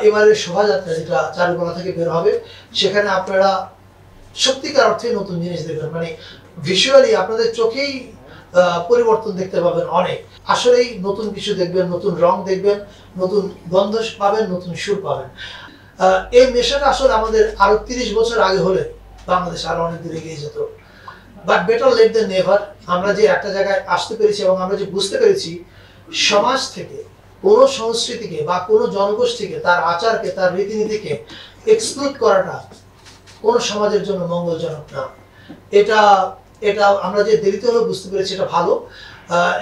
এবারের শোভাযাত্রা যেটা চারুকলা থেকে বের হবে সেখানে আপনারা সত্যিকার অর্থে নতুন জিনিস দেখবেন, মানে ভিজুয়ালি আপনাদের চোখেই পরিবর্তন দেখতে পাবেন। অনেক আসলেই নতুন কিছু দেখবেন, নতুন রং দেখবেন, নতুন গন্ধ পাবেন, নতুন সুর পাবেন। এই নেশাটা আসলে আমাদের আরো 30 বছর আগে হলে বাংলাদেশ আরো অনেক দূরে এগিয়ে যেত। But better late than never. আমরা যে একটা জায়গায় আসতে পেরেছি এবং আমরা যে বুঝতে পেরেছি সমাজ থেকে কোনো সংস্কৃতিকে বা কোনো জনগোষ্ঠীকে, তার আচারকে, তার রীতিনীতিকে এক্সক্লুড করাটা কোনো সমাজের জন্য মঙ্গলজনক না। এটা এটা আমরা যে দেরিতে হলেও বুঝতে পেরেছি, এটা ভালো।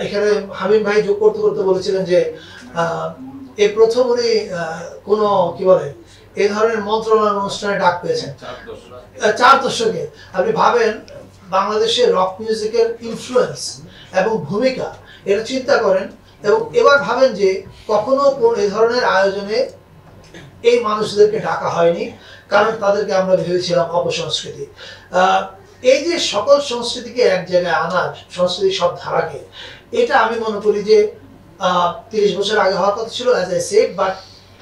এখানে হামিম ভাই যোগ করতে করতে বলেছিলেন যে এই প্রথম উনি কোনো কি বলে এই ধরনের মন্ত্রণালয় অনুষ্ঠানে ডাক পেয়েছেন 4 দশকে। আপনি ভাবেন বাংলাদেশের রক মিউজিকের ইনফ্লুয়েন্স এবং ভূমিকা, এটা চিন্তা করেন এবং এবার ভাবেন যে কখনো কোন এই ধরনের আয়োজনে এই মানুষদেরকে ডাকা হয়নি, কারণ তাদেরকে আমরা ভেবেছিলাম অপসংস্কৃতি। এই যে সকল সংস্কৃতিকে এক জায়গায় আনার, সংস্কৃতির সব ধারাকে, এটা আমি মনে করি যে 30 বছর আগে হওয়ার কথা ছিল, অ্যাজ আই সেড, বাট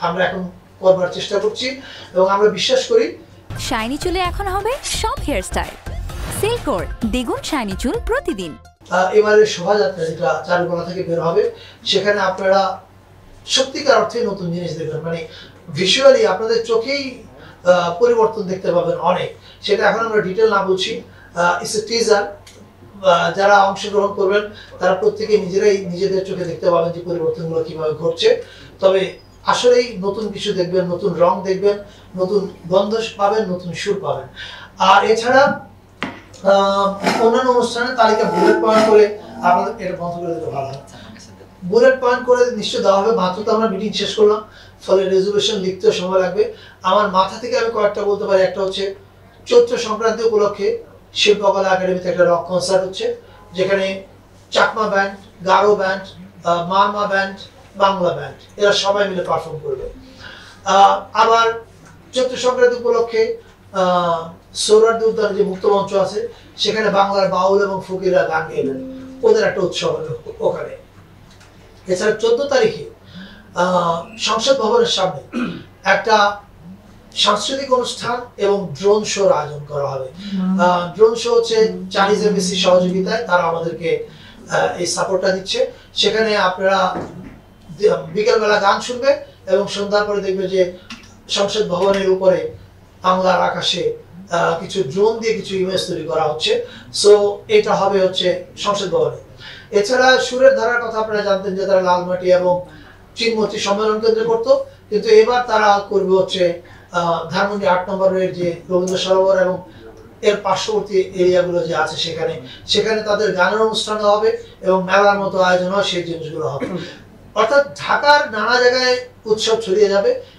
আমরা এখন করবার চেষ্টা করছি এবং আমরা বিশ্বাস করি শাইনি চুলে এখন হবে সব হেয়ার স্টাইল। সিল্কোর দ্বিগুণ শাইনি চুল প্রতিদিন। এবারের শোভাযাত্রা যেটা চারুকলা থেকে বের হবে সেখানে আপনারা সত্যিকার অর্থে নতুন জিনিস দেখবেন, মানে ভিজুয়ালি আপনাদের চোখেই পরিবর্তন দেখতে পাবেন। অনেক সেটা এখন আমরা ডিটেল না বলছি, ইটস এ টিজার। যারা অংশগ্রহণ করবেন তারা প্রত্যেকে নিজেরাই নিজেদের চোখে দেখতে পাবেন যে পরিবর্তনগুলো কিভাবে ঘটছে। তবে আসলেই নতুন কিছু দেখবেন, নতুন রং দেখবেন, নতুন গন্ধ পাবেন, নতুন সুর পাবেন। আর এছাড়া অন্যান্য অনুষ্ঠানের তালিকা বুলেট পয়েন্ট করে আপনাদের এটা বন্ধ করে দিলে ভালো হয়। বুলেট পয়েন্ট করে নিশ্চয় দেওয়া হবে। মাত্র তো আমরা মিটিং শেষ করলাম, ফলে রেজুলেশন লিখতে সময় লাগবে। আমার মাথা থেকে আমি কয়েকটা বলতে পারি। একটা হচ্ছে চৈত্র সংক্রান্তি উপলক্ষে শিল্পকলা একাডেমিতে একটা রক কনসার্ট হচ্ছে, যেখানে Chakma band, Garo band, Marma band, Bangla band এরা সবাই মিলে পারফর্ম করবে। আবার চৈত্র সংক্রান্তি উপলক্ষে সোহরাওয়ার্দী উদ্যানে যে মুক্ত মঞ্চ আছে সেখানে বাংলার বাউল এবং ফকিররা গান গাইবেন, ওদের একটা উৎসব হবে ওখানে। এছাড়া 14 তারিখে সংসদ ভবনের সামনে একটা সাংস্কৃতিক অনুষ্ঠান এবং ড্রোন শোর আয়োজন করা হবে। ড্রোন শো হচ্ছে চাইনিজ এমবেসি সহযোগিতায়, তারা আমাদেরকে এই সাপোর্টটা দিচ্ছে। সেখানে আপনারা বিকেলবেলা গান শুনবে এবং সন্ধ্যার পরে দেখবে যে সংসদ ভবনের উপরে বাংলার আকাশে কিছু ড্রোন দিয়ে কিছু ইমেজ তৈরি করা হচ্ছে। সো এটা হবে হচ্ছে সংসদ ভবনে। এছাড়া সুরের ধারার কথা আপনারা জানতেন যে তারা লালমাটি এবং চিনমতি সম্মেলন কেন্দ্রে করতো, কিন্তু এবার তারা করবে হচ্ছে ধানমন্ডি 8 নম্বরের যে রবীন্দ্র সরোবর এবং এর পার্শ্ববর্তী এরিয়াগুলো যে আছে সেখানে তাদের গানের অনুষ্ঠান হবে এবং মেলার মতো আয়োজন হয়, সেই জিনিসগুলো হবে। অর্থাৎ ঢাকার নানা জায়গায় উৎসব ছড়িয়ে যাবে।